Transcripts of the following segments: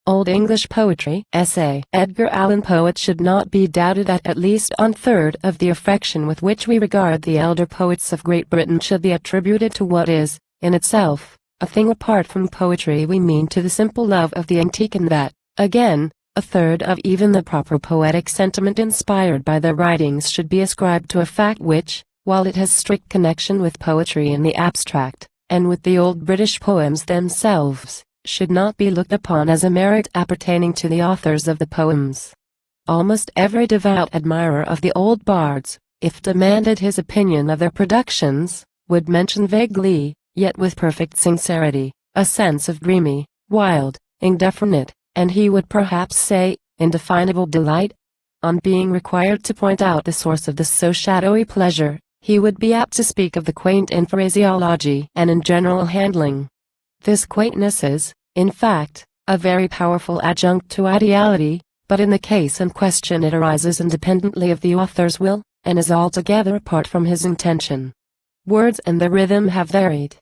Old English Poetry Essay. Edgar Allan. Poets should not be doubted at least 1/3 of the affection with which we regard the elder poets of Great Britain should be attributed to what is, in itself, a thing apart from poetry. We mean to the simple love of the antique, and that, again, 1/3 of even the proper poetic sentiment inspired by their writings should be ascribed to a fact which, while it has strict connection with poetry in the abstract, and with the old British poems themselves, should not be looked upon as a merit appertaining to the authors of the poems. Almost every devout admirer of the old bards, if demanded his opinion of their productions, would mention vaguely, yet with perfect sincerity, a sense of dreamy, wild, indefinite, and he would perhaps say, indefinable delight. On being required to point out the source of this so shadowy pleasure, he would be apt to speak of the quaint in phraseology and in general handling. This quaintness is, in fact, a very powerful adjunct to ideality, but in the case in question it arises independently of the author's will, and is altogether apart from his intention. Words and their rhythm have varied.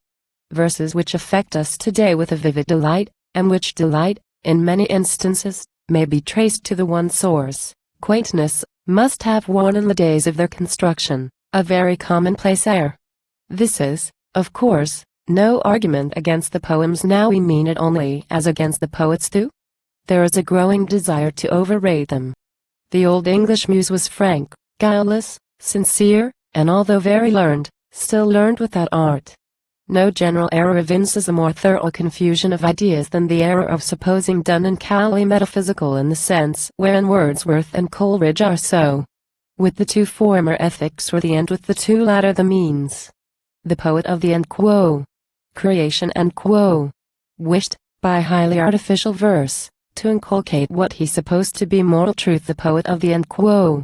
Verses which affect us today with a vivid delight, and which delight, in many instances, may be traced to the one source. Quaintness must have worn in the days of their construction a very commonplace air. This is, of course, no argument against the poems now. We mean it only as against the poets too. There is a growing desire to overrate them. The Old English muse was frank, guileless, sincere, and although very learned, still learned without art. No general error evinces a more thorough confusion of ideas than the error of supposing Donne and Cowley metaphysical in the sense wherein Wordsworth and Coleridge are so. With the two former ethics were the end, with the two latter the means. The poet of the end quo. Creation and quo. Wished, by highly artificial verse, to inculcate what he supposed to be moral truth. The poet of the end quo.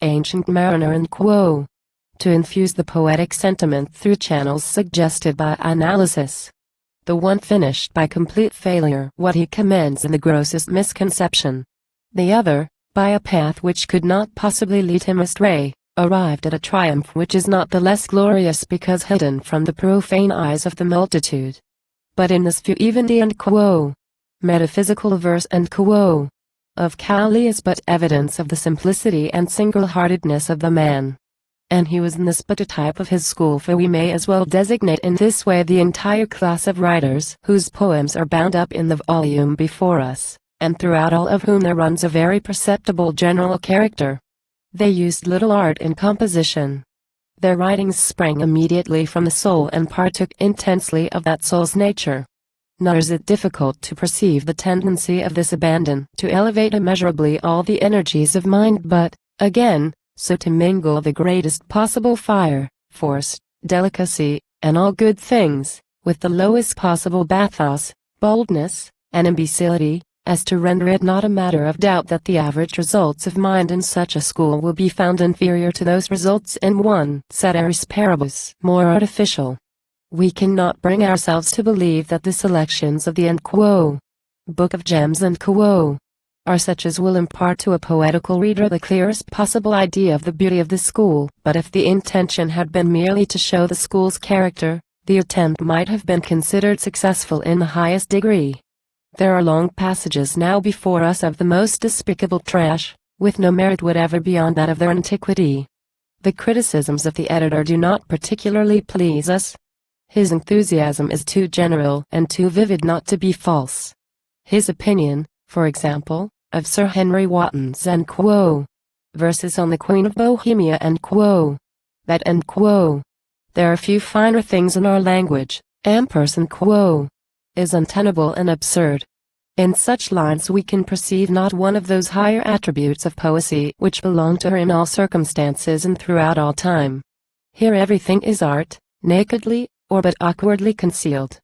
Ancient mariner and quo. To infuse the poetic sentiment through channels suggested by analysis. The one finished by complete failure, what he commends in the grossest misconception. The other, by a path which could not possibly lead him astray, arrived at a triumph which is not the less glorious because hidden from the profane eyes of the multitude. But in this view even the end quo, metaphysical verse and quo, of Cowley is but evidence of the simplicity and single-heartedness of the man. And he was in this but a type of his school, for we may as well designate in this way the entire class of writers whose poems are bound up in the volume before us, and throughout all of whom there runs a very perceptible general character. They used little art in composition. Their writings sprang immediately from the soul and partook intensely of that soul's nature. Nor is it difficult to perceive the tendency of this abandon to elevate immeasurably all the energies of mind, but, again, so to mingle the greatest possible fire, force, delicacy, and all good things, with the lowest possible bathos, boldness, and imbecility, as to render it not a matter of doubt that the average results of mind in such a school will be found inferior to those results in one ceteris paribus more artificial. We cannot bring ourselves to believe that the selections of the end quo, Book of Gems and quo, are such as will impart to a poetical reader the clearest possible idea of the beauty of the school. But if the intention had been merely to show the school's character, the attempt might have been considered successful in the highest degree. There are long passages now before us of the most despicable trash, with no merit whatever beyond that of their antiquity. The criticisms of the editor do not particularly please us. His enthusiasm is too general and too vivid not to be false. His opinion, for example, of Sir Henry Wotton's and quo, verses on the Queen of Bohemia and quo, that and quo, there are few finer things in our language, ampersand quo, is untenable and absurd. In such lines we can perceive not one of those higher attributes of poesy which belong to her in all circumstances and throughout all time. Here everything is art, nakedly, or but awkwardly concealed.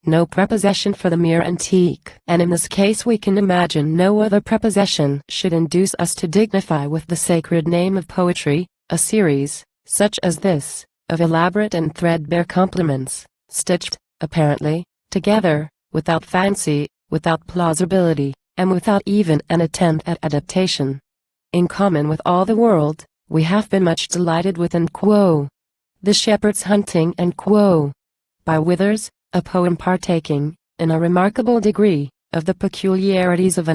No prepossession for the mere antique, and in this case we can imagine no other prepossession should induce us to dignify with the sacred name of poetry, a series, such as this, of elaborate and threadbare compliments, stitched, apparently, together, without fancy, without plausibility, and without even an attempt at adaptation. In common with all the world, we have been much delighted with and quo, The Shepherd's Hunting and quo, by Withers, a poem partaking, in a remarkable degree, of the peculiarities of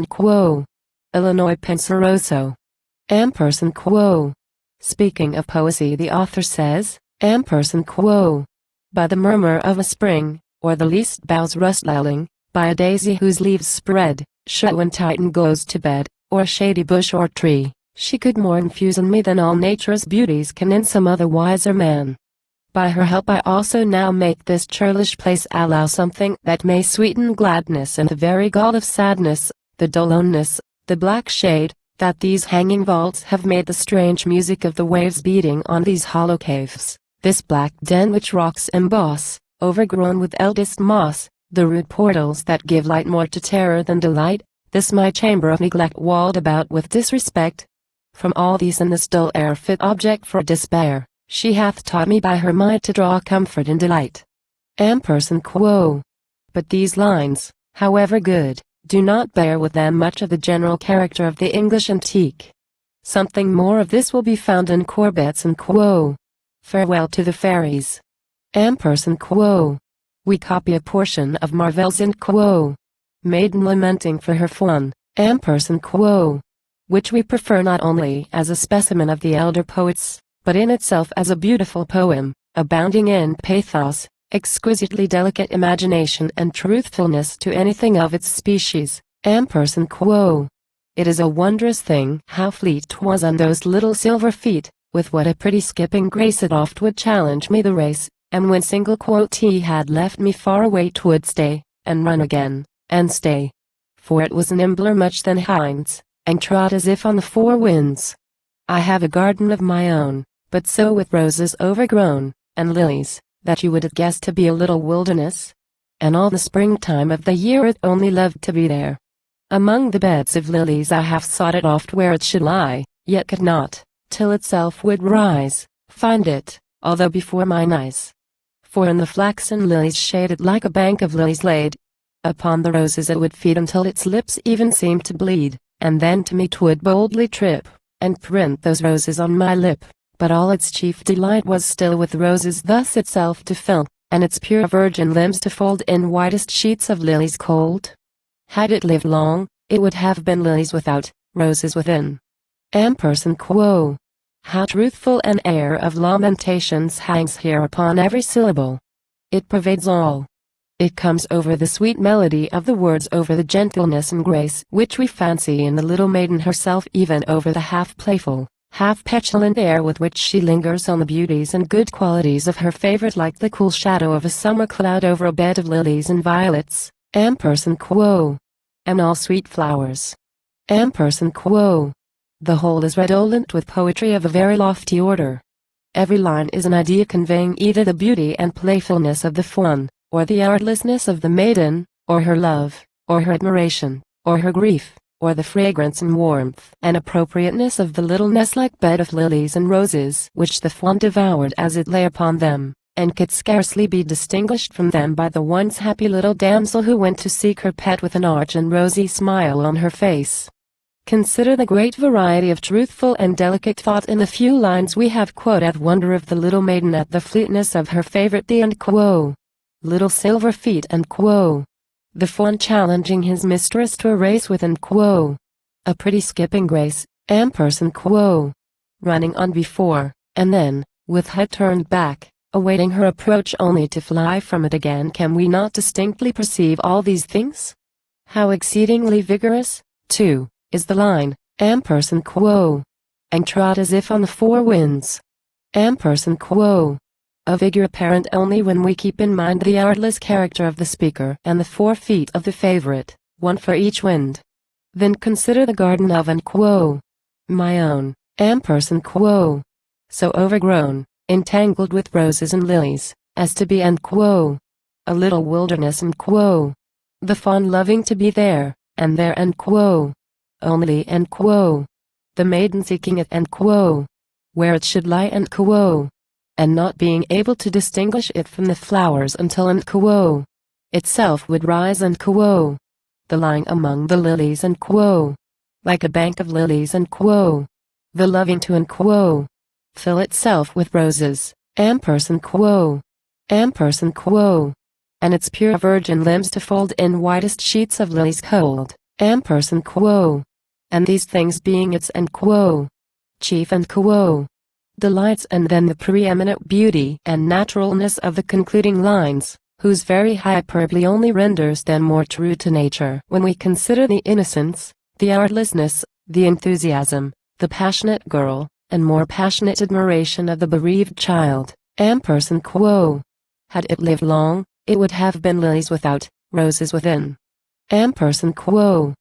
Illinois Penseroso. Speaking of poesy, the author says, by the murmur of a spring, or the least boughs rustling, by a daisy whose leaves spread, sure when Titan goes to bed, or a shady bush or tree, she could more infuse in me than all nature's beauties can in some other wiser man. By her help I also now make this churlish place allow something that may sweeten gladness and the very gall of sadness, the dull loneness, the black shade, that these hanging vaults have made the strange music of the waves beating on these hollow caves, this black den which rocks emboss, overgrown with eldest moss, the rude portals that give light more to terror than delight, this my chamber of neglect walled about with disrespect. From all these and this dull air fit object for despair, she hath taught me by her might to draw comfort and delight. But these lines, however good, do not bear with them much of the general character of the English antique. Something more of this will be found in Corbett's and Farewell to the Fairies. We copy a portion of Marvell's and Maiden lamenting for her fawn, which we prefer not only as a specimen of the elder poets, but in itself as a beautiful poem, abounding in pathos, exquisitely delicate imagination and truthfulness to anything of its species. It is a wondrous thing how fleet 'twas on those little silver feet, with what a pretty skipping grace it oft would challenge me the race, and when single he had left me far away 'twould stay, and run again, and stay. For it was nimbler much than hinds, and trod as if on the four winds. I have a garden of my own, but so with roses overgrown, and lilies, that you would have guessed to be a little wilderness. And all the springtime of the year it only loved to be there. Among the beds of lilies I have sought it oft where it should lie, yet could not, till itself would rise, find it, although before mine eyes. For in the flaxen lilies shaded like a bank of lilies laid upon the roses it would feed until its lips even seemed to bleed, and then to me 'twould boldly trip, and print those roses on my lip. But all its chief delight was still with roses thus itself to fill, and its pure virgin limbs to fold in whitest sheets of lilies cold. Had it lived long, it would have been lilies without, roses within. How truthful an air of lamentations hangs here upon every syllable. It pervades all. It comes over the sweet melody of the words, over the gentleness and grace which we fancy in the little maiden herself, even over the half-playful, half-petulant air with which she lingers on the beauties and good qualities of her favorite, like the cool shadow of a summer cloud over a bed of lilies and violets, and all sweet flowers. The whole is redolent with poetry of a very lofty order. Every line is an idea conveying either the beauty and playfulness of the fawn, or the artlessness of the maiden, or her love, or her admiration, or her grief, or the fragrance and warmth and appropriateness of the little nest-like bed of lilies and roses which the fawn devoured as it lay upon them, and could scarcely be distinguished from them by the once happy little damsel who went to seek her pet with an arch and rosy smile on her face. Consider the great variety of truthful and delicate thought in the few lines we have quoted. Wonder of the little maiden at the fleetness of her favorite, the little silver feet, and the fawn challenging his mistress to a race with a pretty skipping grace, running on before, and then, with head turned back, awaiting her approach only to fly from it again. Can we not distinctly perceive all these things? How exceedingly vigorous, too, is the line, and trod as if on the four winds. A vigor apparent only when we keep in mind the artless character of the speaker and the 4 feet of the favorite, one for each wind. Then consider the garden of my own, so overgrown, entangled with roses and lilies, as to be a little wilderness, and the fawn loving to be there, and there, only, the maiden seeking it, where it should lie, and not being able to distinguish it from the flowers until itself would rise, the lying among the lilies, like a bank of lilies, the loving to fill itself with roses, and its pure virgin limbs to fold in whitest sheets of lilies cold, ampersand quo. And these things being its and quo, chief and quo, delights, and then the preeminent beauty and naturalness of the concluding lines, whose very hyperbole only renders them more true to nature. When we consider the innocence, the artlessness, the enthusiasm, the passionate girl, and more passionate admiration of the bereaved child, ampersand quo, had it lived long, it would have been lilies without, roses within. Ampersand quo.